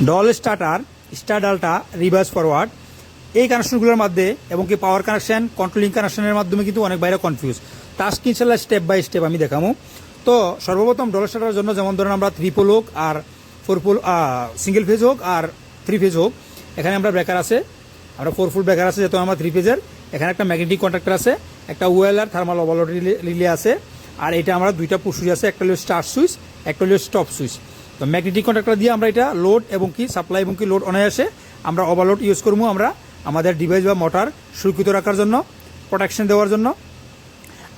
Doll starter, star ডালটা, reverse forward, এই কানেকশনগুলোর মধ্যে এবং কি পাওয়ার কানেকশন, কন্ট্রোলিং কানেকশনের মাধ্যমে কিন্তু অনেক বাইরে কনফিউজ। টাস্ক ইনশাল্লাহ স্টেপ বাই স্টেপ আমি দেখাবো। তো সর্বপ্রথম ডল স্টার্টারের জন্য যেমন ধরেন আমরা 3 পোল হোক আর 4 পোল, সিঙ্গেল ফেজ হোক আর 3 ফেজ হোক, এখানে আমরা ব্রেকার আছে, আমরা 4 ফুল ব্রেকার আছে যেহেতু আমরা 3 ফেজের। এখানে একটা ম্যাগনেটিক কন্ট্রাক্টর আছে, একটা ওয়েলার থার্মাল ওভারলোড রিলে আছে, আর এটা আমরা দুইটা পুশ সুইচ আছে, একটা হলো স্টার্ট সুইচ, একটা হলো স্টপ সুইচ। তো ম্যাগনেটিক কন্ট্রাক্টর দিয়ে আমরা এটা লোড এবং কি সাপ্লাই এবং কি লোড অনায়াসে আমরা ওভারলোড ইউজ করবো আমরা আমাদের ডিভাইস বা মোটর সুরক্ষিত রাখার জন্য, প্রোটেকশন দেওয়ার জন্য।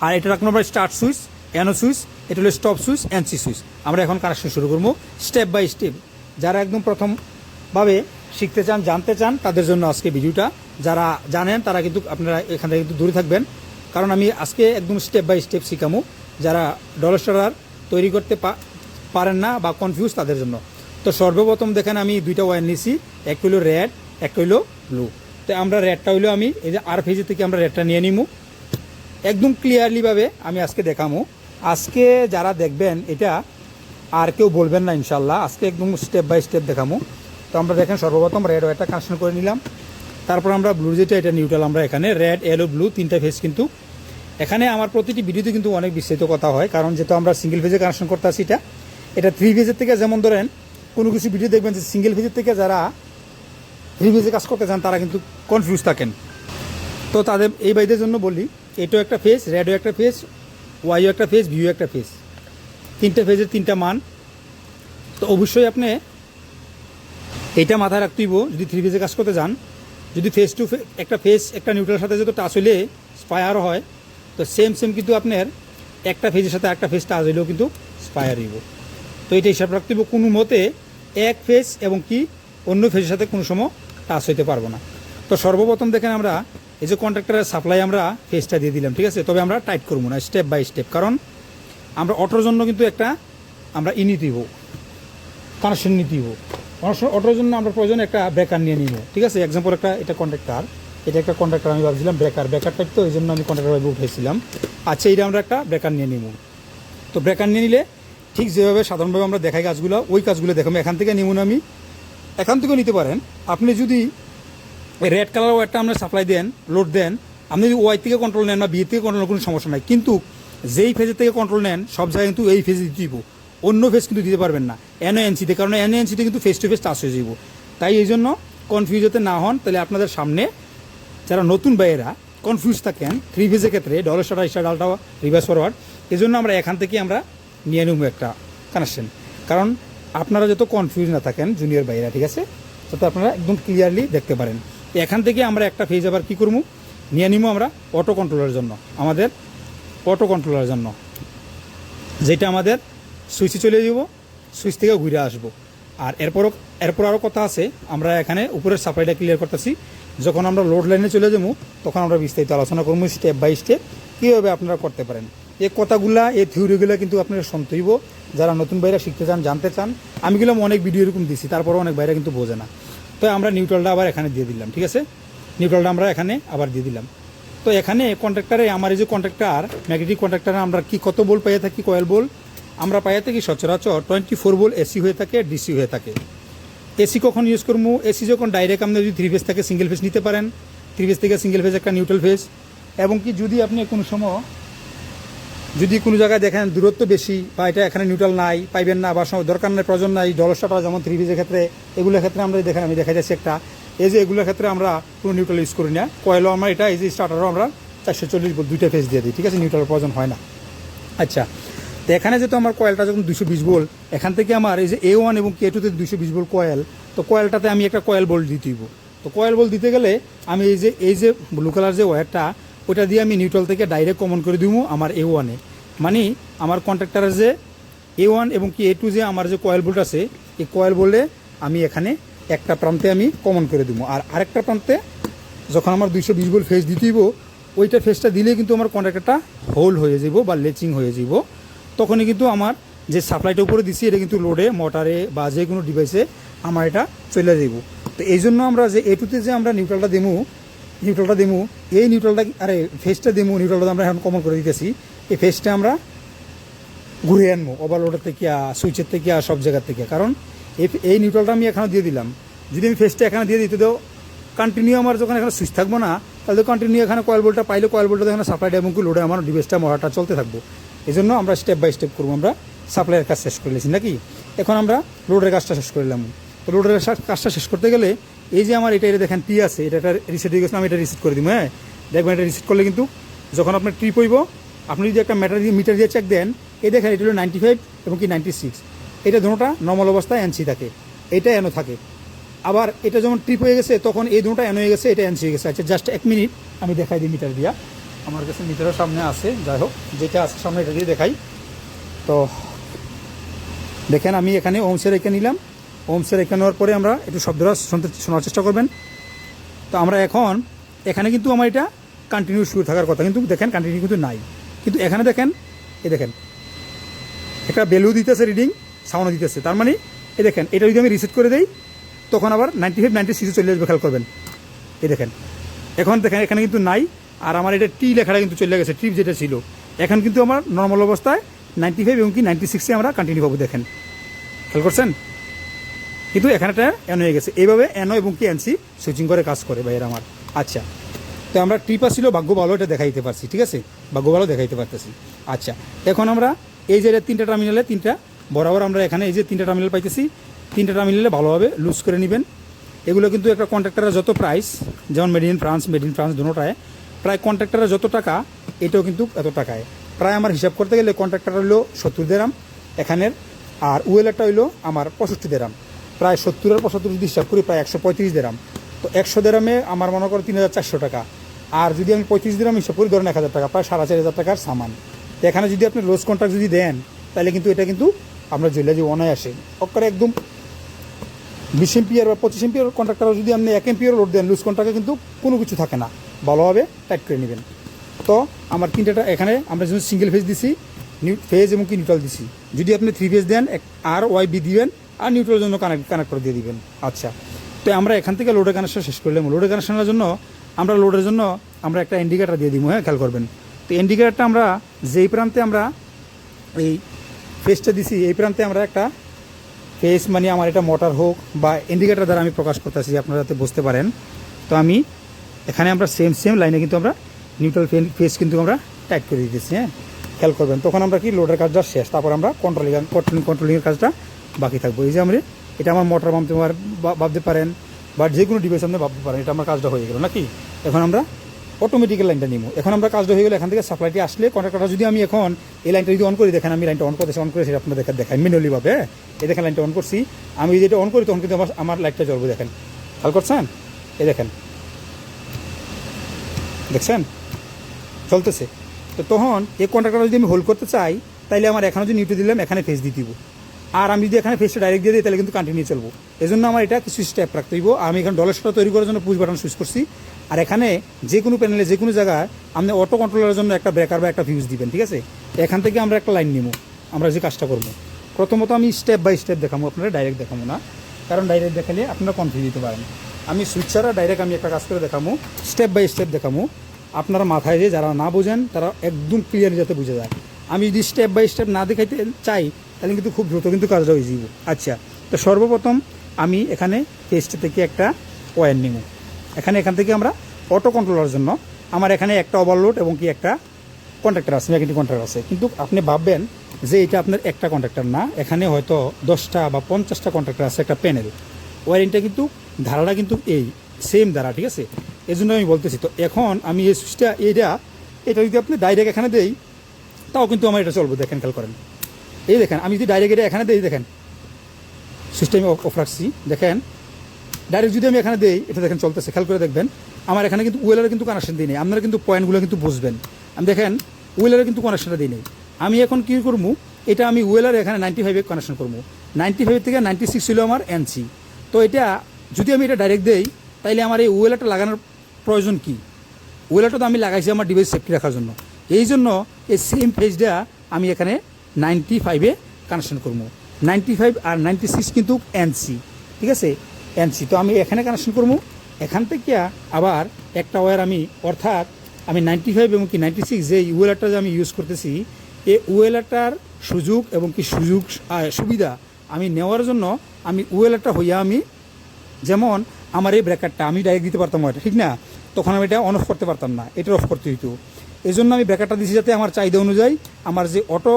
আর এটা রাখবো আমরা স্টার্ট সুইচ, এনও সুইচ, এটা হলো স্টপ সুইচ, এনসি সুইচ। আমরা এখন কানেকশন শুরু করবো স্টেপ বাই স্টেপ। যারা একদম প্রথমভাবে শিখতে চান, জানতে চান, তাদের জন্য আজকে ভিডিওটা। যারা জানেন তারা কিন্তু আপনারা এখান থেকে কিন্তু দূরে থাকবেন, কারণ আমি আজকে একদম স্টেপ বাই স্টেপ শিখামু যারা ডল স্টার্টার তৈরি করতে পারেন না বা কনফিউজ তাদের জন্য। তো সর্বপ্রথম দেখেন আমি দুইটা ওয়্যার নিছি, একটা হইলো রেড, একটা হইলো ব্লু। তো আমরা রেডটা হইলো আমি এই যে আর ফেজের থেকে আমরা রেডটা নিয়ে নিমু, একদম ক্লিয়ারলিভাবে আমি আজকে দেখামু। আজকে যারা দেখবেন এটা আর কেউ বলবেন না ইনশাল্লাহ, আজকে একদম স্টেপ বাই স্টেপ দেখামু। তো আমরা দেখেন সর্বপ্রথম রেড ওয়্যারটা কানেকশন করে নিলাম, তারপর আমরা ব্লু যেটা এটা নিউট্রাল, আমরা এখানে রেড, ইয়েলো, ব্লু তিনটা ফেজ। কিন্তু এখানে আমার প্রতিটি ভিডিওতে কিন্তু অনেক বিস্তারিত কথা হয়, কারণ যেহেতু আমরা সিঙ্গেল ফেজে কানেকশন করতে আসি, এটা 3 ফেজের থেকে, যেমন ধরেন কোনো কিছু ভিডিও দেখবেন যে সিঙ্গেল ফেজের থেকে যারা 3 ফেজে কাজ করতে চান তারা কিন্তু কনফিউজ থাকেন। তো তাদের এই ভাইদের জন্য বলি, এটাও একটা ফেজ, রেডও একটা ফেজ, ওয়াইও একটা ফেজ, ভিও একটা ফেজ, তিনটা ফেজের তিনটা মান। তো অবশ্যই আপনি এইটা মাথায় রাখতে হইব যদি 3 ফেজে কাজ করতে যান। যদি ফেজ টু একটা ফেজ একটা নিউট্রালের সাথে যদি টাচ হইলে স্পায়ার হয়, তো সেম কিন্তু আপনার একটা ফেজের সাথে একটা ফেজ টাচ হইলেও কিন্তু স্পায়ার হইব। তো এটা হিসাব রাখতে হইব, কোনো মতে এক ফেজ এবং কি অন্য ফেজের সাথে কোনো সময় টাচ হইতে পারবো না। তো সর্বপ্রথম দেখেন আমরা এই যে কন্ট্রাক্টরের সাপ্লাই আমরা ফেজটা দিয়ে দিলাম, ঠিক আছে। তবে আমরা টাইট করবো না, স্টেপ বাই স্টেপ, কারণ আমরা অটোর জন্য কিন্তু একটা আমরা নিতে হইব, কানেকশন নিতে হইব। অটোর জন্য আমরা প্রয়োজন একটা ব্রেকার নিয়ে নিব, ঠিক আছে। এক্সাম্পল একটা এটা কন্ট্রাক্টর, এটা একটা কন্ট্রাক্টর আমি ভাবছিলাম ব্রেকার টাইপ, তো এই জন্য আমি কন্ট্রাক্টর ভাবে উঠেছিলাম। আচ্ছা, এইটা আমরা একটা ব্রেকার নিয়ে নিব। তো ব্রেকার নিয়ে নিলে ঠিক যেভাবে সাধারণভাবে আমরা দেখাই কাজগুলো, ওই কাজগুলো দেখাবো। এখান থেকে নিব না, আমি এখান থেকেও নিতে পারেন। আপনি যদি রেড কালার ওয়ারটা আমরা সাপ্লাই দেন, লোড দেন, আপনি যদি ওয়াই থেকে কন্ট্রোল নেন বা বি থেকে কন্ট্রোল নেন, কোনো সমস্যা নাই। কিন্তু যেই ফেজের থেকে কন্ট্রোল নেন সব জায়গায় কিন্তু এই ফেজে দিতে দিব, অন্য ফেজ কিন্তু দিতে পারবেন না এনওএনসিতে, কারণ এনওএনসিতে কিন্তু ফেস টু ফেস টাচ হয়ে যাব। তাই এই জন্য কনফিউজ হতে না হন। তাহলে আপনাদের সামনে যারা নতুন বাইরা কনফিউজ থাকেন 3 ফেজের ক্ষেত্রে, ডল স্টার্টার, স্টার ডালটা, রিভার্স ফরওয়ার্ড, এই জন্য আমরা এখান থেকে আমরা নিয়ে নেব একটা কানেকশন। কারণ আপনারা যত কনফিউজ না থাকেন জুনিয়র বাইরা, ঠিক আছে, যাতে আপনারা একদম ক্লিয়ারলি দেখতে পারেন। এখান থেকে আমরা একটা ফেজ আবার কী করবো নিয়ে নিব আমরা অটো কন্ট্রোলের জন্য, আমাদের অটো কন্ট্রোলের জন্য, যেটা আমাদের সুইচে চলে যাব, সুইচ থেকে ঘুরে আসবো। আর এরপর আরও কথা আছে, আমরা এখানে উপরের সাপ্লাইটা ক্লিয়ার করতেছি। যখন আমরা লোড লাইনে চলে যাবো তখন আমরা বিস্তারিত আলোচনা করবো স্টেপ বাই স্টেপ কীভাবে আপনারা করতে পারেন। এই কথাগুলা, এই থিওরিগুলো কিন্তু আপনারা শুনতে হইব যারা নতুন বাইরে শিখতে চান, জানতে চান। আমি গেলাম অনেক ভিডিও এরকম দিচ্ছি, তারপরেও অনেক বাইরে কিন্তু বোঝে না। তো আমরা নিউট্রালটা আবার এখানে দিয়ে দিলাম, ঠিক আছে, নিউট্রালটা আমরা এখানে আবার দিয়ে দিলাম। তো এখানে কন্ট্রাক্টারে আমার এই যে কন্ট্রাক্টার, ম্যাগনেটিক কন্ট্রাক্টারে আমরা কি কত বোল্ট পাইয়ে থাকি, কয়েল বোল্ট আমরা পাইয়ে থাকি সচরাচর 24 বোল্ট এসি হয়ে থাকে, ডিসি হয়ে থাকে। এসি কখন ইউজ করবো, এসি যখন ডাইরেক্ট আপনি যদি 3 ফেজ থেকে সিঙ্গেল ফেজ নিতে পারেন, 3 ফেজ থেকে সিঙ্গেল ফেজ একটা নিউট্রাল ফেজ, এবং কি যদি আপনি কোনো সময় যদি কোনো জায়গায় দেখেন দূরত্ব বেশি বা এটা এখানে নিউট্রাল নাই, পাইবেন না বা দরকার নাই, প্রয়োজন নাই, ডল স্টার্টার যেমন 3 ফেজের ক্ষেত্রে, এগুলোর ক্ষেত্রে আমরা দেখেন আমি দেখা যাচ্ছি একটা, এই যে এগুলোর ক্ষেত্রে আমরা কোনো নিউট্রাল ইউজ করি না। কয়েলও আমরা এটা, এই যে স্টার্টারও আমরা 440 বোল্ট দুইটা ফেজ দিয়ে দিই, ঠিক আছে, নিউট্রালের প্রয়োজন হয় না। আচ্ছা, তো এখানে যেহেতু আমার কয়েলটা যখন 220 বোল্ট, এখান থেকে আমার এই যে A1 এবং K2তে 220 বোল্ট কয়েল, তো কয়েলটাতে আমি একটা কয়েল বোল্ট দিতে হইব। তো কয়েল বোল্ট দিতে গেলে আমি এই যে ব্লু কালার যে ওয়্যারটা, ওইটা দিয়ে আমি নিউট্রাল থেকে ডাইরেক্ট কমন করে দিব আমার A1-এ, মানে আমার কন্ট্রাক্টরের যে A1 এবং কি A2 যে আমার যে কয়েল বোল্ট আছে, এই কয়েল বোল্টে আমি এখানে একটা প্রান্তে আমি কমন করে দিব। আর আরেকটা প্রান্তে যখন আমার 220 বোল্ট ফেজ দিতে হইব, ওইটা ফেজটা দিলে কিন্তু আমার কন্ট্রাক্টরটা হোল হয়ে যাব বা লেচিং হয়ে যাব। তখনই কিন্তু আমার যে সাপ্লাইটা উপরে দিচ্ছি এটা কিন্তু লোডে, মোটরে বা যে কোনো ডিভাইসে আমার এটা চলে যাব। তো এই জন্য আমরা যে A2-তে যে আমরা নিউট্রালটা দেবো, এই নিউট্রালটা ফেজটা দেবো, নিউট্রালটা আমরা এখন কমন করে দিতেছি। এই ফেজটা আমরা ঘুরে আনবো ওভারলোডের থেকে, সুইচের থেকে, সব জায়গার থেকে, কারণ এই নিউট্রালটা আমি এখানে দিয়ে দিলাম। যদি আমি ফেসটা এখানে দিয়ে দিই তো কন্টিনিউ আমার যখন এখানে সুইচ থাকবো না, তাহলে কন্টিনিউ এখানে কয়েল বোল্টটা পাইলে কয়েল বোল্টটা এখানে সাপ্লাইটা এবং কি লোডে আমার ডিভাইসটা মোটরটা চলতে থাকবো। এই জন্য আমরা স্টেপ বাই স্টেপ করবো। আমরা সাপ্লাইয়ের কাজ শেষ করে নিয়েছি নাকি, এখন আমরা লোডের কাজটা শেষ করে নিলাম। তো লোডের কাজটা শেষ করতে গেলে এই যে আমার এটা দেখেন টি আছে, এটা একটা রিসেট হয়ে গেছে, আমি এটা রিসেট করে দিব। হ্যাঁ, দেখবেন এটা রিসেট করলে কিন্তু যখন আপনার ট্রিপ হইব, আপনি যদি একটা মিটার দিয়ে চেক দেন, এই দেখেন এটা হলো 95 এবং কি 96, এটা দুটোটা নর্মাল অবস্থায় এনসি থাকে, এটা এনও থাকে। আবার এটা যখন ট্রিপ হয়ে গেছে তখন এই দুটোটা এন হয়ে গেছে, এটা এনসি হয়ে গেছে। আচ্ছা জাস্ট 1 মিনিট আমি দেখাই দিই মিটার দিয়া, আমার কাছে মিটারের সামনে আছে, যাই হোক যেটা আছে সামনে এটা দিয়ে দেখাই। তো দেখেন আমি এখানে ওমসের রেখে নিলাম, ওমসের রেখে নেওয়ার পরে আমরা একটু শব্দটা শোনার চেষ্টা করবেন। তো আমরা এখন এখানে কিন্তু আমার এটা কন্টিনিউ শুরু থাকার কথা, কিন্তু দেখেন কন্টিনিউ কিন্তু নাই। কিন্তু এখানে দেখেন, এই দেখেন একটা ভ্যালু দিতেছে, রিডিং সাউন্ড দিতেছে, তার মানে এই দেখেন এটা যদি আমি রিসেট করে দিই তখন আবার 95 96 চলে আসবে, খেয়াল করবেন। এই দেখেন এখন দেখেন এখানে কিন্তু নাই, আর আমার এটা টি লেখাটা কিন্তু চলে গেছে, ট্রিপ যেটা ছিল। এখন কিন্তু আমার নর্মাল অবস্থায় 95 এবং কি 96-এ আমরা কন্টিনিউ পাবো, দেখেন খেয়াল করছেন। কিন্তু এখানেটা এন হয়ে গেছে, এইভাবে এনও এবং কি এনসি সুইচিং করে কাজ করে ভাইয়ের আমার। আচ্ছা, তো আমরা ট্রিপার ছিল ভাগ্য ভালো, এটা দেখাইতে পারছি, ঠিক আছে, ভাগ্য ভালো দেখাইতে পারতেছি। আচ্ছা, এখন আমরা এই যে 3টা টার্মিনালে 3টা বরাবর আমরা এখানে এই যে 3টা টার্মিনাল পাইতেছি, 3টা টার্মিনালে ভালোভাবে লুজ করে নেবেন। এগুলো কিন্তু একটা কন্ট্রাক্টরের যত প্রাইস, যেমন মেড ইন ফ্রান্স দুটোটায় প্রায় কন্ট্রাক্টরের যত টাকা, এটাও কিন্তু এত টাকায়। প্রায় আমার হিসাব করতে গেলে কন্ট্রাক্টর হইলো 70 দেরাম এখানের, আর ওয়েলারটা হইলো আমার 65 দেরাম। প্রায় 70 আর 75 যদি হিসাব করি প্রায় 135 দেরাম। তো 100 দেরামে আমার মনে করো 3400 টাকা, আর যদি আমি 35 দেরাম হিসাব করি ধরেন 1000 টাকা, প্রায় 4500 টাকার সামান। তো এখানে যদি আপনি লোজ কন্ট্রাক্ট যদি দেন, তাহলে কিন্তু এটা কিন্তু আমরা জেলে যে অনায়াসে অক্কারে একদম 20 এম্পিয়ার বা 25 এম্পিয়ার কন্ট্রাক্টর যদি আপনি 1 এম্পিয়ার লোড দেন, লুজ কন্ট্রাক্টে কিন্তু কোনো কিছু থাকে না, ভালোভাবে টাইট করে নেবেন। তো আমার 3টা এখানে আমরা যদি সিঙ্গেল ফেজ দিছি, ফেজ এবং কি নিউট্রাল দিছি। যদি আপনি 3 ফেজ দেন আর ওয়াইবি দিবেন, আর নিউট্রালের জন্য কানেক্ট করে দিয়ে দিবেন। আচ্ছা, তো আমরা এখান থেকে লোডের কানেকশন শেষ করলাম। লোডের কানেকশনের জন্য লোডের জন্য আমরা একটা ইন্ডিকেটার দিয়ে দিব। হ্যাঁ, খেয়াল করবেন। তো ইন্ডিকেটারটা আমরা যেই প্রান্তে আমরা এই ফেজটা দিছি, এই প্রান্তে আমরা একটা ফেজ, মানে আমার এটা মোটর হোক বা ইন্ডিকেটার দ্বারা আমি প্রকাশ করতেছি, আপনারা যাতে বুঝতে পারেন। তো আমি এখানে আমরা সেম লাইনে কিন্তু আমরা নিউট্রাল ফেজ কিন্তু আমরা টাইট করে দিতেছি। হ্যাঁ, খেয়াল করবেন। তখন আমরা কি লোডের কাজটা শেষ, তারপর আমরা কন্ট্রোলিংয়ের কাজটা বাকি থাকবো। এই যে আমরা এটা আমার মোটর ভাবতে পারেন, বা যে কোনো ডিভাইস আপনি ভাবতে পারেন, এটা আমার কাজটা হয়ে গেল নাকি। এখন আমরা অটোমেটিক্যাল লাইনটা নিব। এখন আমরা কাজটা হয়ে গেলে এখান থেকে সাপ্লাইটি আসলে কন্ট্রাক্টরটা যদি আমি এখন এই লাইনটা যদি অন করি, দেখেন আমি লাইনটা অন করে সেটা আপনার দেখাই ম্যানুয়ালিভাবে। হ্যাঁ, এই দেখেন লাইনটা অন করছি, আমি যদি এটা অন করি তখন কিন্তু আমার লাইটটা জ্বলবে, দেখেন খেয়াল করছেন। এই দেখেন, দেখছেন চলতেছে। তো তখন এই কন্ট্রাক্টরটা যদি আমি হোল্ড করতে চাই, তাইলে আমার এখানে যদি নিউট্রাল দিলাম, এখানে ফেজ দিয়ে দিব। আর আমি যদি এখানে ফেসটা ডাইরেক্ট দিয়ে দিই, তাহলে কিন্তু কন্টিনিউ চলবো। এই জন্য আমার এটা কিছু স্টেপ রাখতে হইব। আমি এখানে ডলারটা তৈরি করার জন্য পুশ বাটন সুইচ করছি। আর এখানে যে কোনো প্যানেলে যে কোনো জায়গায় আপনি অটো কন্ট্রোলের জন্য একটা ব্রেকার বা একটা ফিউজ দিবেন, ঠিক আছে। এখান থেকে আমরা একটা লাইন নিব, আমরা যে কাজটা করবো। প্রথমত আমি স্টেপ বাই স্টেপ দেখাবো, আপনারা ডাইরেক্ট দেখাবো না, কারণ ডাইরেক্ট দেখালে আপনারা কনফিউজ দিতে পারেন। আমি সুইচ ছাড়া ডাইরেক্ট আমি একটা কাজ করে দেখাবো, স্টেপ বাই স্টেপ দেখাবো। আপনারা মাথায় যে যারা না বোঝেন তারা একদম ক্লিয়ার যাতে বুঝে যায়। আমি যদি স্টেপ বাই স্টেপ না দেখাইতে চাই, তাহলে কিন্তু খুব দ্রুত কিন্তু কাজটা হয়ে যাব। আচ্ছা, তো সর্বপ্রথম আমি এখানে ফেসটা থেকে একটা ওয়্যার নিব। এখান থেকে আমরা অটো কন্ট্রোলার জন্য আমার এখানে একটা ওভারলোড এবং কি একটা কন্ট্রাক্টর আছে, ম্যাগনেটিক কন্ট্রাক্টর আছে। কিন্তু আপনি ভাববেন যে এটা আপনার একটা কন্ট্রাক্টর না, এখানে হয়তো 10টা বা 50টা কন্ট্রাক্টর আছে একটা প্যানেল। ওয়ারিংটা কিন্তু ধারাটা কিন্তু এই সেম ধারা, ঠিক আছে। এই জন্য আমি বলতেছি। তো এখন আমি এই সুইচটা এটা যদি আপনি ডাইরেক্ট এখানে দেই, তাও কিন্তু আমার এটা চলবে। দেখেন খেয়াল করেন, এই দেখেন আমি যদি ডাইরেক্ট এটা এখানে দিই, দেখেন সুইচটা আমি অফ রাখছি, দেখেন ডাইরেক্ট যদি আমি এখানে দিই, এটা দেখেন চলতেছে। খেয়াল করে দেখবেন আমার এখানে কিন্তু ওয়েলারে কিন্তু কানেকশন দিই নেই। আপনারা কিন্তু পয়েন্টগুলো কিন্তু বুঝবেন। আমি দেখেন ওয়েলারে কিন্তু কানেকশনটা দিই নেই। আমি এখন কী করবো, এটা আমি ওয়েলারে এখানে 95-এ কানেকশন করবো। 95 থেকে 96 ছিল আমার এনসি। তো এটা যদি আমি এটা ডাইরেক্ট দেই, তাইলে আমার এই ওয়েলারটা লাগানোর প্রয়োজন কি? ওয়েলারটা তো আমি লাগাইছি আমার ডিভাইস সেফটি রাখার জন্য। এই জন্য এই সেম ফেজটা আমি এখানে 95-এ কানেকশন করবো। 95 আর 96 কিন্তু এনসি, ঠিক আছে, এনসি। তো আমি এখানে কানেকশন করবো। এখান থেকে আবার একটা ওয়্যার আমি, অর্থাৎ আমি 95 এবং কি 96 যে ওয়েলারটা যে আমি ইউজ করতেছি, এই ওয়েলারটার সুযোগ এবং কি সুবিধা আমি নেওয়ার জন্য আমি ওয়েলারটা হইয়া আমি যেমন আমার এই ব্রেকারটা আমি ডাইরেক্ট দিতে পারতাম ওটা, ঠিক না? তখন আমি এটা অন অফ করতে পারতাম না, এটা অফ করতে হইতো। এই জন্য আমি ব্রেকারটা দিছি যাতে আমার চাহিদা অনুযায়ী আমার যে অটো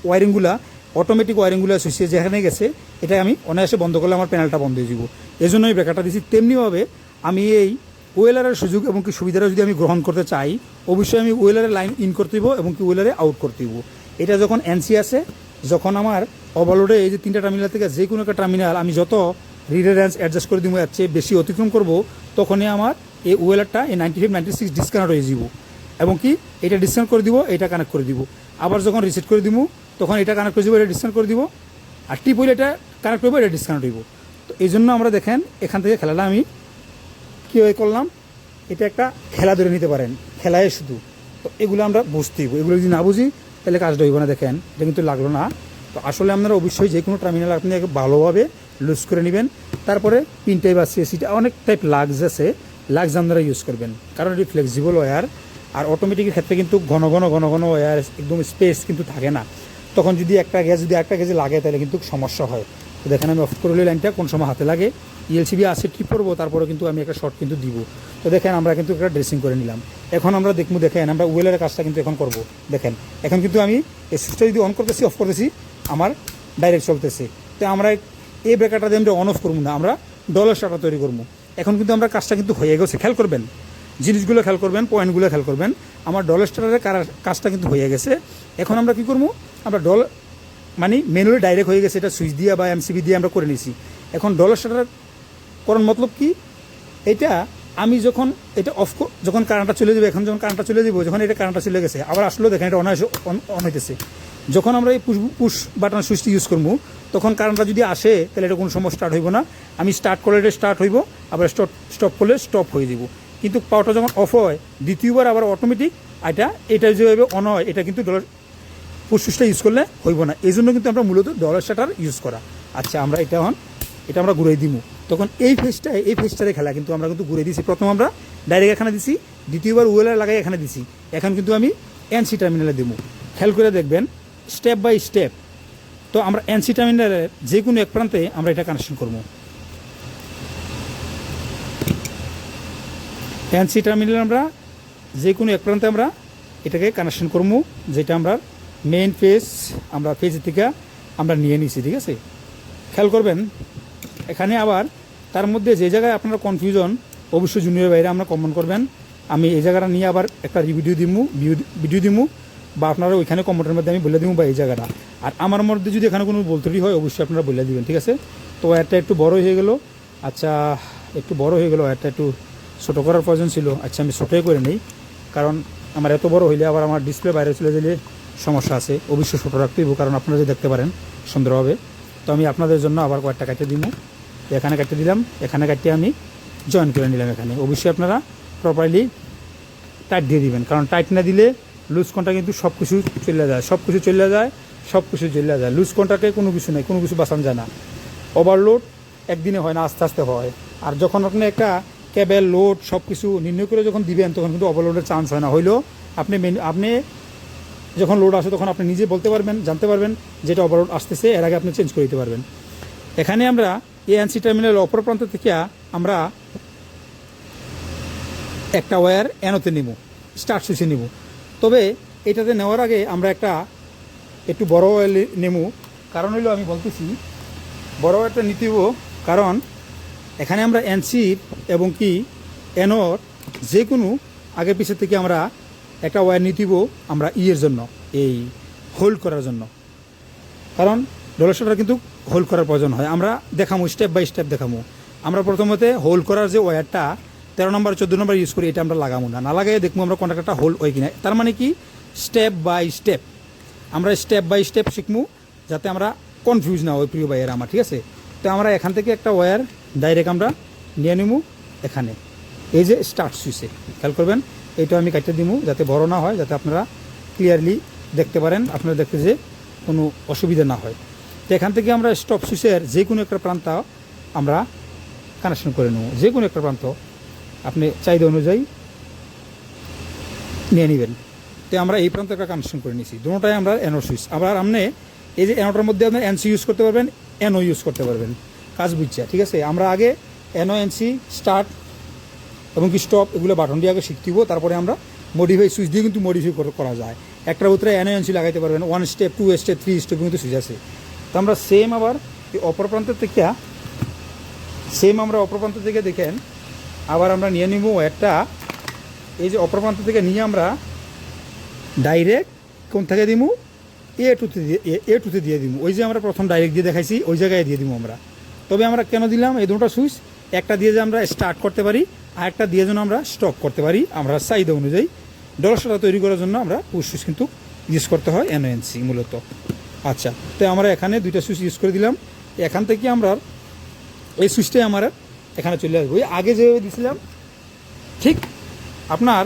ওয়ারিংগুলা, অটোমেটিক ওয়ারিংগুলো সুইচে যেখানে গেছে এটা আমি অনায়াসে বন্ধ করলে আমার প্যানেলটা বন্ধ হয়ে যাব। এই জন্য আমি ব্রেকারটা দিছি। তেমনিভাবে আমি এই ওয়েলারের সুযোগ এবং কি সুবিধাটা যদি আমি গ্রহণ করতে চাই, অবশ্যই আমি ওয়েলারের লাইন ইন করতে দিব এবং কি ওয়েলারে আউট করতে দিব। এটা যখন এনসি আছে, যখন আমার ওভারলোডে এই যে 3টা টার্মিনাল থেকে যে কোনো একটা টার্মিনাল আমি যত রিডারেন্স অ্যাডজাস্ট করে দিব, এর চেয়ে বেশি অতিক্রম করব, তখনই আমার এই ওয়েলারটা এই 95 96 ডিসকানেক্ট হয়ে যাব এবং কি এটা ডিসকানেক্ট করে দিব, এটা কানেক্ট করে দিব। আবার যখন রিসেট করে দিব তখন এটা কানেক্ট করে দিব, এটা ডিসকানেক্ট করে দিব। আর টিপ হইলে এটা কানেক্ট করবো, এটা ডিসকানেক্ট হইব। তো এই জন্য আমরা দেখেন এখান থেকে খেলাটা আমি কীভাবে করলাম, এটা একটা খেলা ধরে নিতে পারেন, খেলায় শুধু। তো এগুলো আমরা বুঝতে হইব, এগুলো যদি না বুঝি তাহলে কাজটা হইব না। দেখেন এটা কিন্তু লাগলো না। তো আসলে আপনারা অবশ্যই যে কোনো টার্মিনাল আপনি ভালোভাবে লুজ করে নেবেন। তারপরে পিন টাইপ আছে, সিটা অনেক টাইপ লাক্স আছে, লাক্স আপনারা ইউজ করবেন, কারণ এটি ফ্লেক্সিবল ওয়্যার। আর অটোমেটিকের ক্ষেত্রে কিন্তু ঘন ঘন ওয়্যার একদম স্পেস কিন্তু থাকে না। তখন যদি একটা গ্যাস যদি একটা গ্যাসে লাগে তাহলে কিন্তু সমস্যা হয়। তো দেখেন আমি অফ করলে লাইনটা কোন সময় হাতে লাগে, ইএলসিবি আসে ঠিক করবো, তারপরে কিন্তু আমি একটা শর্ট কিন্তু দিব। তো দেখেন আমরা কিন্তু একটা ড্রেসিং করে নিলাম। এখন আমরা দেখবো, দেখেন আমরা ওয়েলারের কাজটা কিন্তু এখন করব। দেখেন এখন কিন্তু আমি এই সুইচটা যদি অন করতেছি, অফ করতেছি, আমার ডাইরেক্ট চলতেছে। তো আমরা এই ব্রেকারটা দিয়ে আমরা অন অফ করবো না, আমরা ডলার স্টার্টার তৈরি করবো। এখন কিন্তু আমরা কাজটা কিন্তু হয়ে গেছে, খেয়াল করবেন জিনিসগুলো, খেয়াল করবেন পয়েন্টগুলো খেয়াল করবেন। আমার ডলার স্টার্টারের কাজটা কিন্তু হয়ে গেছে। এখন আমরা কী করবো, আমরা মানে ম্যানুয়ালি ডাইরেক্ট হয়ে গেছে, এটা সুইচ দিয়ে বা এমসিবি দিয়ে আমরা করে নিছি। এখন ডলার স্টার্টার করার মতলব কি, এটা আমি যখন এটা যখন কারেন্টটা চলে যাবে, এখন যখন কারেন্টটা চলে যাবো, যখন এটা কারেন্টটা চলে গেছে আবার আসলেও দেখেন এটা অনায়াসে অন হইতেছে। যখন আমরা এই পুশ বাটন সুইচটি ইউজ করবো, তখন কারেন্টটা যদি আসে তাহলে এটা কোনো সময় স্টার্ট হইব না। আমি স্টার্ট করলে এটা স্টার্ট হইব, আবার স্টপ করলে স্টপ হয়ে যাব। কিন্তু পাওয়ারটা যখন অফ হয়, দ্বিতীয়বার আবার অটোমেটিক এটা যেভাবে অন হয়, এটা কিন্তু ডলার পুশ সুইচটা ইউজ করলে হইব না। এই জন্য কিন্তু আমরা মূলত ডলার স্টার্টার ইউজ করা। আচ্ছা আমরা এটা আমরা ঘুরাই দিব, তখন এই ফেসটারে খেলা কিন্তু আমরা কিন্তু ঘুরে দিছি। প্রথম আমরা ডাইরেক্ট এখানে দিছি, দ্বিতীয়বার ওয়েলার লাগাই এখানে দিছি। এখন কিন্তু আমি এনসি টার্মিনালে দেবো, খেয়াল করে দেখবেন স্টেপ বাই স্টেপ। তো আমরা এনসি টার্মিনালের যে কোনো এক প্রান্তে আমরা এটা কানেকশন করবো। এনসি টার্মিনাল আমরা যে কোনো এক প্রান্তে আমরা এটাকে কানেকশন করবো, যেটা আমরা মেইন ফেজ আমরা ফেজ থেকে আমরা নিয়ে নিছি, ঠিক আছে? খেয়াল করবেন এখানে আবার তার মধ্যে যে জায়গায় আপনারা কনফিউশন, অবশ্যই জুনিয়র বাইরে আমরা কমন করবেন। আমি এই জায়গাটা নিয়ে আবার একটা ভিডিও দিমু বা আপনারা ওইখানে কমেন্টের মধ্যে আমি বলে দিব বা এই জায়গাটা। আর আমার মধ্যে যদি এখানে কোনো বলতে হয় অবশ্যই আপনারা বলে দিবেন, ঠিক আছে? তো ওয়্যারটা একটু বড় হয়ে গেল। আচ্ছা একটু বড় হয়ে গেল, ওয়্যারটা একটু ছোটো করার প্রয়োজন ছিল। আচ্ছা আমি ছোটোই করে নিই, কারণ আমার এত বড় হইলে আবার আমার ডিসপ্লে বাইরে চলে গেলে সমস্যা আছে। অবশ্যই ছোটো রাখতে হইব, কারণ আপনারা যদি দেখতে পারেন সুন্দরভাবে। তো আমি আপনাদের জন্য আবার কয়েকটা কাটে দিব, এখানে কাটতে দিলাম, এখানে কাটিয়ে আমি জয়েন করে নিলাম। এখানে অবশ্যই আপনারা প্রপারলি টাইট দিয়ে দিবেন, কারণ টাইট না দিলে লুজ কন্ট্যাক্ট কিন্তু সব কিছু চলে যায়। লুজ কন্ট্যাক্টে কোনো কিছু নেই, কোনো কিছু বাঁচানো যায় না। ওভারলোড একদিনে হয় না, আস্তে আস্তে হয়। আর যখন আপনি একটা কেবল লোড সব কিছু নির্ণয় করে যখন দিবেন, তখন কিন্তু ওভারলোডের চান্স হয় না। হইলেও আপনি যখন লোড আসে তখন আপনি নিজে বলতে পারবেন, জানতে পারবেন যেটা ওভারলোড আসতেছে, এর আগে আপনি চেঞ্জ করে দিতে পারবেন। এখানে আমরা এএনসি টার্মিনাল অপর প্রান্ত থেকে আমরা একটা ওয়্যার এনোতে নিব, স্টার্ট সুইচে নিব। তবে এটাতে নেওয়ার আগে আমরা একটু বড় ওয়্যার নেব। কারণ হইলো আমি বলতেছি বড় ওয়্যারটা নিতে হইব, কারণ এখানে আমরা এনসির এবং কি এনোর যে কোনো আগে পিছের থেকে আমরা একটা ওয়্যার নিতে হইব আমরা ইয়ের জন্য, এই হোল্ড করার জন্য। কারণ ডলার স্টার্টার কিন্তু হোল্ড করার প্রয়োজন হয়। আমরা দেখামো স্টেপ বাই স্টেপ দেখামো। আমরা প্রথমতে হোল্ড করার যে ওয়্যারটা 13 নম্বর 14 নম্বর ইউজ করি, এটা আমরা লাগাবো না, লাগাই দেখবো আমরা কন্ট্যাক্টরটা হোল্ড হয় কিনা। তার মানে কি স্টেপ বাই স্টেপ শিখবো, যাতে আমরা কনফিউজ না হয় প্রিয় ভাইয়ের আমার, ঠিক আছে? তো আমরা এখান থেকে একটা ওয়্যার ডাইরেক্ট আমরা নিয়ে নিব এখানে, এই যে স্টার্ট সুইচে। খেয়াল করবেন এইটা আমি কাটতে দিব যাতে বড় না হয়, যাতে আপনারা ক্লিয়ারলি দেখতে পারেন, আপনারা দেখতে যে কোনো অসুবিধা না হয়। তো এখান থেকে আমরা স্টপ সুইচের যে কোনো একটা প্রান্ত আমরা কানেকশন করে নেব। যে কোনো একটা প্রান্ত আপনি চাহিদা অনুযায়ী নিয়ে নেবেন। তো আমরা এই প্রান্ত একটা কানেকশন করে নিয়েছি, দুটোটাই আমরা এনোর সুইচ। আবার আপনি এই যে এনোটার মধ্যে আপনি এনসি ইউজ করতে পারবেন, এনও ইউজ করতে পারবেন কাজ বুঝছে, ঠিক আছে। আমরা আগে এনও এনসি স্টার্ট এবং কি স্টপ এগুলো বাটন দিয়ে আগে শিখতে হবো, তারপরে আমরা মডিফাই সুইচ দিয়ে কিন্তু মডিফাই করা যায়। একটার ভিতরে এনও এনসি লাগাইতে পারবেন, 1 স্টেপ 2 স্টেপ 3 স্টেপ কিন্তু সুইচ আছে। তো আমরা সেম আবার অপর প্রান্তের থেকে দেখেন আবার আমরা নিয়ে নিব একটা, এই যে অপর প্রান্ত থেকে নিয়ে আমরা ডাইরেক্ট কোন থেকে দিব A2 দিয়ে দিব। ওই যে আমরা প্রথম ডাইরেক্ট দিয়ে দেখাইছি ওই জায়গায় দিয়ে দিব আমরা। তবে আমরা কেন দিলাম এই দুটো সুইচ, একটা দিয়ে যে আমরা স্টার্ট করতে পারি আর একটা দিয়ে যেন আমরা স্টপ করতে পারি আমরা চাহিদা অনুযায়ী। ডলসটা তৈরি করার জন্য আমরা পুশ সুইচ কিন্তু ইউজ করতে হয় এনওএনসি মূলত। আচ্ছা, তো আমরা এখানে দুইটা সুইচ ইউজ করে দিলাম। এখান থেকে আমরা এই সুইচটাই আমরা এখানে চলে আসবো। ওই আগে যেভাবে দিয়েছিলাম ঠিক আপনার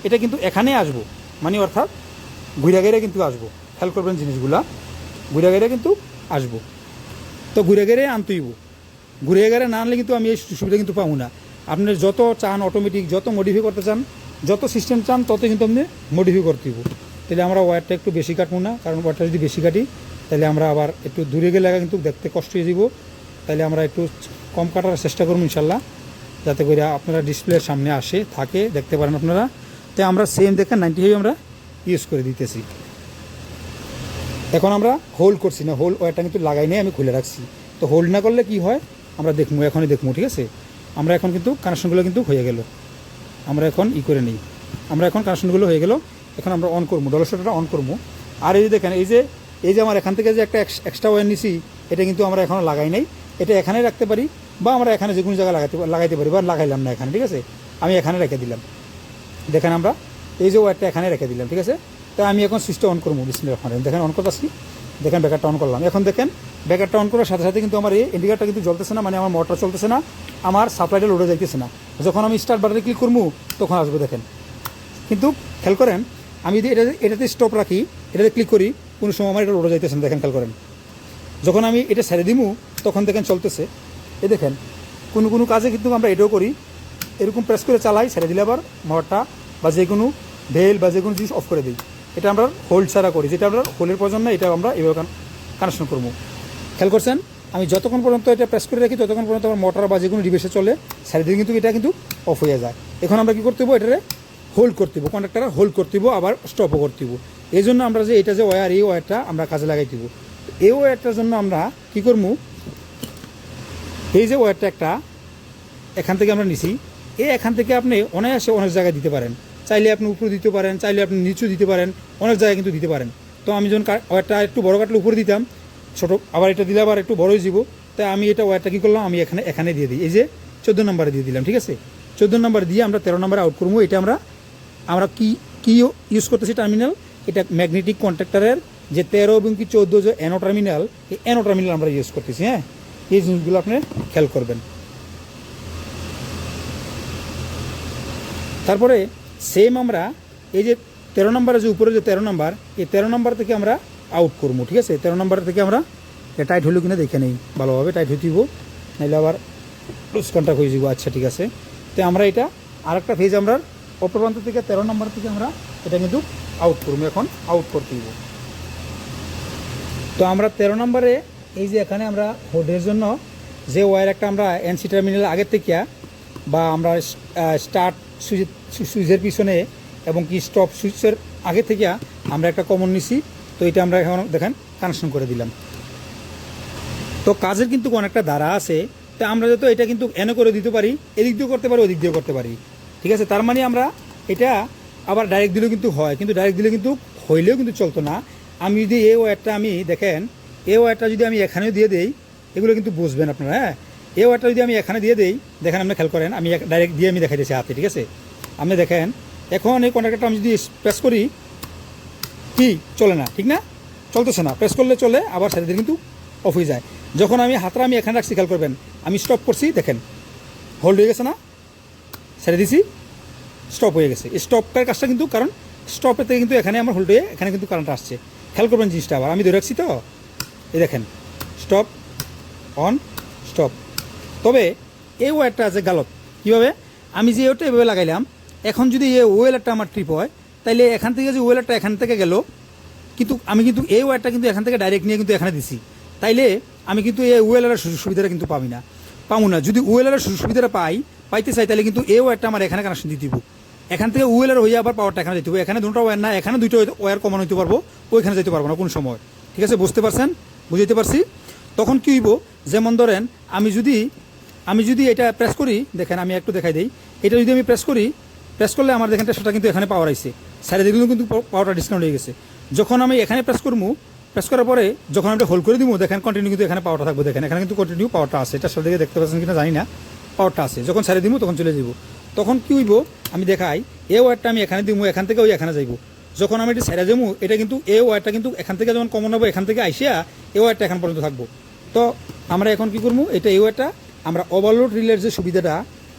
এটা কিন্তু এখানে আসবো, মানে অর্থাৎ ঘুরে গেড়ে কিন্তু আসবো। খেয়াল করবেন জিনিসগুলা, ঘুরে গেড়ে কিন্তু আসবো। তো ঘুরে গেড়ে আনতেইব, ঘুরে গেড়ে না আনলে কিন্তু আমি এই সুবিধা কিন্তু পাবো না। আপনার যত চান অটোমেটিক, যত মডিফাই করতে চান, যত সিস্টেম চান তত কিন্তু আপনি মডিফাই করতে হইব। তাহলে আমরা ওয়্যারটা একটু বেশি কাটবো না, কারণ ওয়্যারটা যদি বেশি কাটি তাহলে আমরা আবার একটু দূরে গেলে কিন্তু দেখতে কষ্ট হয়ে যাব। তাহলে আমরা একটু কম কাটার চেষ্টা করবো ইনশাল্লাহ, যাতে করে আপনারা ডিসপ্লের সামনে আসে থাকে দেখতে পারেন আপনারা। তাই আমরা সেম দেখেন 95 আমরা ইউজ করে দিতেছি। এখন আমরা হোল্ড করছি না, হোল্ড ওয়্যারটা কিন্তু লাগাই নেই, আমি খুলে রাখছি। তো হোল্ড না করলে কি হয় আমরা দেখবো, এখনই দেখবো, ঠিক আছে। আমরা এখন কিন্তু কানেকশনগুলো কিন্তু হয়ে গেল, আমরা এখন করে নিই। আমরা এখন কানেকশনগুলো হয়ে গেল, এখন আমরা অন করবো, ডলসটা অন করবো। আর এই যে দেখেন এই যে আমার এখান থেকে যে একটা এক্সট্রা ওয়্যার নিছি, এটা কিন্তু আমরা এখনও লাগাই নাই। এটা এখানে রাখতে পারি বা আমরা এখানে যে কোনো জায়গায় লাগাইতে পারি, বা লাগাইলাম না এখানে, ঠিক আছে। আমি এখানে রেখে দিলাম, দেখেন আমরা এই যে ওয়্যারটা এখানে রেখে দিলাম, ঠিক আছে। তাই আমি এখন সুইচটা অন করবো, বিসমিল্লাহির রহমানির রহিম। দেখেন অন করতেছি, দেখেন ব্যাকারটা অন করলাম। এখন দেখেন ব্যাকারটা অন করার সাথে সাথে কিন্তু আমার এই ইন্ডিকেটরটা কিন্তু জ্বলতেছে না, মানে আমার মোটর চলতেছে না, আমার সাপ্লাইটা লোডে যাইতেছে না। যখন আমি স্টার্ট বাটনে ক্লিক করবো তখন আসবো, দেখেন। কিন্তু খেয়াল করেন আমি যদি এটাতে স্টপ রাখি, এটাতে ক্লিক করি, কোনো সময় আমার এটা লোডে যাইতেছে না, দেখেন খেয়াল করেন। যখন আমি এটা ছেড়ে দিবো তখন দেখেন চলতেছে। এ দেখেন কোনো কাজে কিন্তু আমরা এটাও করি, এরকম প্রেস করে চালাই, ছেড়ে দিলে আবার মোটরটা বা যে কোনো ভেল বা যে কোনো জিনিস অফ করে দিই। এটা আমরা হোল্ড ছাড়া করি, যেটা আমরা হোল্ডের প্রয়োজন না, এটা আমরা এভাবে কানেকশন করবো। খেয়াল করছেন আমি যতক্ষণ পর্যন্ত এটা প্রেস করে রাখি ততক্ষণ পর্যন্ত আমার মোটর বা যে কোনো ডিভাইসে চলে, ছেড়ে দিলে কিন্তু এটা কিন্তু অফ হয়ে যায়। এখন আমরা কী করতে হবো, এটারে হোল্ড করতে হবো, কন্ডাক্টারে হোল্ড করতে হবো, আবার স্টপও করতে হবো। এই জন্য আমরা যে এটা যে ওয়্যার, এই ওয়্যারটা আমরা কাজে লাগাই দিব। এই ওয়্যারটার জন্য আমরা কী করবো, এই যে ওয়্যারটা একটা এখান থেকে আমরা নিছি, এখান থেকে আপনি অনায়াসে অনেক জায়গায় দিতে পারেন। চাইলে আপনি উপরে দিতে পারেন, চাইলে আপনি নিচু দিতে পারেন, অনেক জায়গায় কিন্তু দিতে পারেন। তো আমি যখন ওয়্যারটা একটু বড় কাটলে উপরে দিতাম, ছোটো আবার এটা দিলে আবার একটু বড়ই যাব। তাই আমি এটা ওয়্যারটা কী করলাম, আমি এখানে দিয়ে দিই, এই যে 14 নম্বরে দিয়ে দিলাম, ঠিক আছে। 14 নম্বর দিয়ে আমরা 13 নম্বরে আউট করবো। এটা আমরা কি ইউজ করতেছি টার্মিনাল, এটা ম্যাগনেটিক কন্ট্যাক্টারের যে 13 এবং কি 14 যে এনো টার্মিনাল, এই এনো টার্মিনাল আমরা ইউজ করতেছি। হ্যাঁ, এই জিনিসগুলো আপনি খেয়াল করবেন। তারপরে সেম আমরা এই যে 13 নম্বরে যে উপরে যে 13 নম্বর, এই 13 নম্বর থেকে আমরা আউট করবো, ঠিক আছে। 13 নম্বর থেকে আমরা টাইট হলো কিনা দেখে নেই, ভালোভাবে টাইট হইতেইব, নাহলে আবার লুজ কন্ট্যাক্ট হয়ে যাব। আচ্ছা, ঠিক আছে। তো আমরা এটা আরেকটা ফেজ আমরা অপর প্রান্ত থেকে 13 নম্বর থেকে আমরা এটা কিন্তু আউট করবো, এখন আউট করতে দিব। তো আমরা 13 নম্বরে এই যে এখানে আমরা হোল্ডের জন্য যে ওয়্যার একটা আমরা এনসি টার্মিনাল আগের থেকে বা আমরা স্টার্ট সুইচের পিছনে এবং কি স্টপ সুইচের আগে থেকে আমরা একটা কমন নিছি। তো এটা আমরা এখন দেখেন কানেকশন করে দিলাম। তো কাজের কিন্তু অনেকটা ধারা আছে, তো আমরা যত এটা কিন্তু এনে করে দিতে পারি, এদিক দিয়েও করতে পারি, ওদিক দিয়েও করতে পারি, ঠিক আছে। তার মানে আমরা এটা আবার ডাইরেক্ট দিলেও কিন্তু হয়, কিন্তু ডাইরেক্ট দিলে কিন্তু হইলেও কিন্তু চলতো না। আমি যদি এই ওয়্যারটা আমি দেখেন, এই ওয়্যারটা যদি আমি এখানেও দিয়ে দেই, এগুলো কিন্তু বুঝবেন আপনারা। হ্যাঁ, এই ওয়্যারটা যদি আমি এখানে দিয়ে দেই, দেখেন আপনি খেয়াল করেন, আমি ডাইরেক্ট দিয়ে আমি দেখাই দিয়েছি হাতে, ঠিক আছে। আপনি দেখেন এখন এই কন্ট্যাক্টরটা আমি যদি প্রেস করি, কি চলে না, ঠিক না, চলতেছে না। প্রেস করলে চলে, আবার ছেড়ে দিলে কিন্তু অফ হয়ে যায়। যখন আমি হাতটা আমি এখানে রাখছি, খেয়াল করবেন, আমি স্টপ করছি, দেখেন হোল্ড হয়ে গেছে না, ছেড়ে দিছি, স্টপ হয়ে গেছে। এই স্টপটার কাজটা কিন্তু, কারণ স্টপের থেকে কিন্তু এখানে আমার হোল্ড হয়ে এখানে কিন্তু কারেন্ট আসছে। খেয়াল করবেন জিনিসটা, আবার আমি ধরে রাখছি, তো এই দেখেন স্টপ অন স্টপ। তবে এই ওয়্যারটা আছে গালত, কীভাবে আমি যে ওটা এভাবে লাগাইলাম, এখন যদি এই ওয়েলারটা আমার ট্রিপ হয়, তাইলে এখান থেকে যে ওয়েলারটা এখান থেকে গেল, কিন্তু আমি কিন্তু এই ওয়্যারটা কিন্তু এখান থেকে ডাইরেক্ট নিয়ে কিন্তু এখানে দিছি। তাইলে আমি কিন্তু এই ওয়েলারের সুযোগ সুবিধাটা কিন্তু পাবি না, পাবো না। যদি ওয়েলারের সুযোগ সুবিধাটা পাইতে চাই, তাহলে কিন্তু এও একটা আমার এখানে কানেকশন দিয়ে দিব। এখান থেকে ওয়েলার হয়ে আবার পাওয়ারটা এখানে যেতে হবে। এখানে দুটো ওয়্যার না, এখানে দুটো ওয়্যার কমন হইতে পারবো, ওইখানে যেতে পারবো না কোন সময়। ঠিক আছে, বুঝতে পারছেন? বুঝাইতে পারছি? তখন কী হইব, যেমন ধরেন আমি যদি এটা প্রেস করি, দেখেন আমি একটু দেখাই দিই। এটা যদি আমি প্রেস করলে আমার দেখেন সেটা কিন্তু এখানে পাওয়ার আইছে, সাইডে দেখুন কিন্তু পাওয়ারটা ডিসকাউন্ট হয়ে গেছে। যখন আমি এখানে প্রেস করার পরে যখন আমি হোল্ড করে দিব, দেখেন কন্টিনিউ কিন্তু এখানে পাওয়ারটা থাকবে। দেখেন এখানে কিন্তু কন্টিনিউ পাওয়ারটা আছে, এটা সব দিকে দেখতে পাচ্ছেন কিনা জানি না, পাওয়ারটা আছে। যখন ছেড়ে দিব তখন চলে যাব। তখন কী হইব, আমি দেখাই, এ ওয়্যারটা আমি এখানে দিব, এখান থেকে ওই এখানে যাইব। যখন আমি এটা ছেড়ে যাবো, এটা কিন্তু এ ওয়্যারটা কিন্তু এখান থেকে যখন কমন হবো, এখান থেকে আইসিয়া এ ওয়্যারটা এখান পর্যন্ত থাকবো। তো আমরা এখন কী করবো, এটা এ ওয়্যারটা আমরা ওভারলোড রিলের যে সুবিধাটা,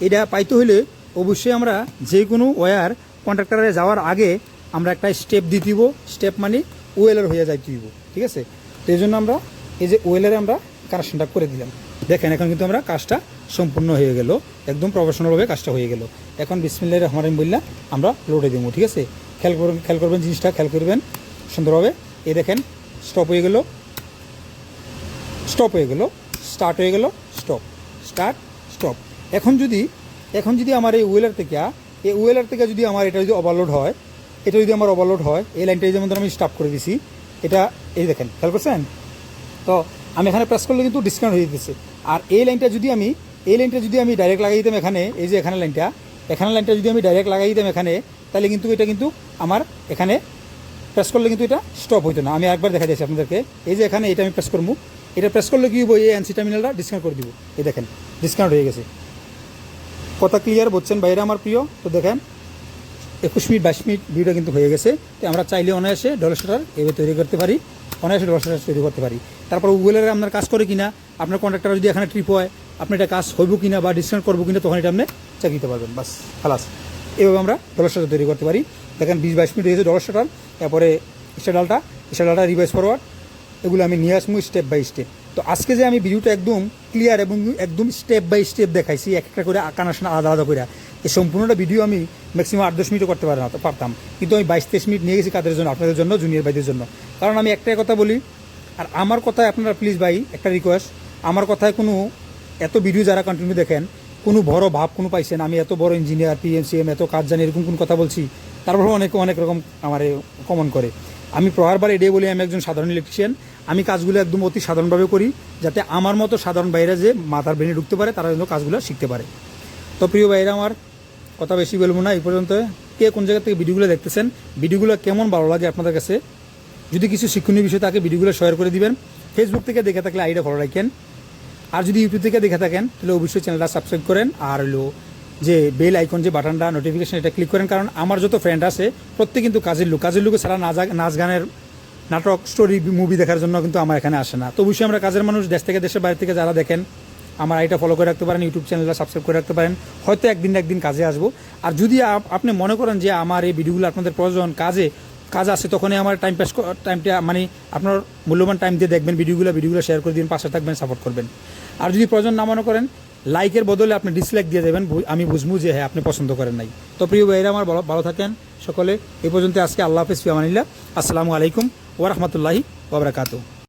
এটা পাইতে হলে অবশ্যই আমরা যে কোনো ওয়্যার কন্ট্রাক্টরে যাওয়ার আগে আমরা একটা স্টেপ দিয়ে দিব। স্টেপ মানে ওয়েলার হয়ে যাইতে দিব। ঠিক আছে, তো এই জন্য আমরা এই যে ওয়েলারে আমরা কানেকশনটা করে দিলাম। দেখেন এখন কিন্তু আমরা কাজটা সম্পূর্ণ হয়ে গেল, একদম প্রফেশনালভাবে কাজটা হয়ে গেল। এখন বিসমিল্লাহির রহমানির রহিম বললা আমরা লোডে দেবো। ঠিক আছে, খেয়াল করবেন জিনিসটা, খেয়াল করবেন সুন্দরভাবে। এই দেখেন স্টপ হয়ে গেল, স্টার্ট হয়ে গেল, স্টপ। এখন যদি আমার এই ওয়েলার থেকে যদি আমার এটা যদি ওভারলোড হয়, এই লাইনটা যেমন ধর আমি স্টপ করে দিছি, এটা এই দেখেন খেয়াল করছেন তো, আমি এখানে প্রেস করলে কিন্তু ডিসকাউন্ট হয়ে যেতেছে। আর এই লাইনটা যদি আমি ডাইরেক্ট লাগাই দিতাম এখানে, এই যে এখানে লাইনটা যদি আমি ডাইরেক্ট লাগাই দিতাম এখানে, তাহলে কিন্তু এটা কিন্তু আমার এখানে প্রেস করলে কিন্তু এটা স্টপ হইতো না। আমি একবার দেখা যাচ্ছে আপনাদেরকে, এই যে এখানে এটা আমি প্রেস করবো, এটা প্রেস করলে কী হবো, এই এনসি টার্মিনালটা ডিসকাউন্ট করে দিব। এই দেখেন ডিসকাউন্ট হয়ে গেছে। কথা ক্লিয়ার বুঝছেন বাইরে আমার প্রিয়? তো দেখেন 21 মিনিট 22 মিনিট ভিডিও কিন্তু হয়ে গেছে। তো আমরা চাইলে অনায়াসে ডলার শাটার এভাবে তৈরি করতে পারি, তারপর গুগলের আপনার কাজ করে কিনা, আপনার কন্ট্রাক্টর যদি এখানে ট্রিপ হয়, আপনি এটা কাজ হইব কিনা বা ডিসকাউন্ট করবো কিনা, তখন এটা আপনি চেক দিতে পারবেন। বাস খালাস, এভাবে আমরা ডলার শাটার তৈরি করতে পারি। দেখেন 20-22 মিনিট হয়েছে ডলার শাটার। তারপরে স্টাডালটা রিভাইজ ফরওয়ার্ড, এগুলো আমি নিয়ে আসবো স্টেপ বাই স্টেপ। তো আজকে যে আমি ভিডিওটা একদম ক্লিয়ার এবং একদম স্টেপ বাই স্টেপ দেখাইছি, একটা করে কানেকশন আলাদা করে, এই সম্পূর্ণটা ভিডিও আমি ম্যাক্সিমাম 8-10 মিনিটও করতে পারতাম, কিন্তু আমি 22-23 মিনিট নিয়ে গেছি কাদের জন্য, আপনাদের জন্য, জুনিয়র ভাইদের জন্য। কারণ আমি একটাই কথা বলি, আর আমার কথায় আপনারা প্লিজ ভাই একটা রিকোয়েস্ট, আমার কথায় কোনো এত ভিডিও যারা কন্টিনিউ দেখেন, কোনো বড় ভাব কোনো পাইছেন আমি এত বড় ইঞ্জিনিয়ার, পিএমসিএম এত কাজ জানি, এরকম কোন কথা বলছি? তারপর অনেক রকম আমার কমন করে। আমি প্রহারবার এটাই বলি, আমি একজন সাধারণ ইলেকট্রিশিয়ান। আমি কাজগুলো একদম অতি সাধারণভাবে করি, যাতে আমার মতো সাধারণ বাইরে যে মাথার ব্রেনে ঢুকতে পারে, তারা যেন কাজগুলো শিখতে পারে। তো প্রিয় ভাইরা আমার, কথা বেশি বলবো না এই পর্যন্ত। কে কোন জায়গা থেকে ভিডিওগুলো দেখতেছেন, ভিডিওগুলো কেমন ভালো লাগে আপনাদের কাছে, যদি কিছু শিক্ষণীয় বিষয় থাকে ভিডিওগুলো শেয়ার করে দিবেন। ফেসবুক থেকে দেখে থাকলে আইডিটা ফলো রাখেন, আর যদি ইউটিউব থেকে দেখে থাকেন তাহলে অবশ্যই চ্যানেলটা সাবস্ক্রাইব করেন, আর হলো যে বেল আইকন যে বাটনটা নোটিফিকেশন, এটা ক্লিক করেন। কারণ আমার যত ফ্রেন্ড আছে প্রত্যেক কিন্তু কাজের লোক ছাড়া নাচ গানের, নাটক, স্টোরি, মুভি দেখার জন্য কিন্তু আমার এখানে আসে না। তো অবশ্যই আমরা কাজের মানুষ, দেশ থেকে দেশের বাইরে থেকে যারা দেখেন, আমার আইটা ফলো করে রাখতে পারেন, ইউটিউব চ্যানেলটা সাবস্ক্রাইব করে রাখতে পারেন। হয়তো একদিন কাজে আসবো। আর যদি আপনি মনে করেন যে আমার এই ভিডিওগুলো আপনাদের প্রয়োজন, কাজ আছে, তখনই আমার টাইমটা মানে আপনার মূল্যবান টাইম দিয়ে দেখবেন ভিডিওগুলো শেয়ার করে দিন, পাশে থাকবেন, সাপোর্ট করবেন। আর যদি প্রয়োজন না মনে করেন, লাইকের বদলে আপনি ডিসলাইক দিয়ে দেবেন, আমি বুঝবো যে হ্যাঁ আপনি পছন্দ করেন নাই। তো প্রিয় ভাইরা আমার, ভালো থাকেন সকলে। এই পর্যন্ত আজকে আল্লাহ হাফেজ, ফি আমানিল্লাহ। আসসালামু আলাইকুম ওয়া রাহমাতুল্লাহি ওয়া বারাকাতুহু।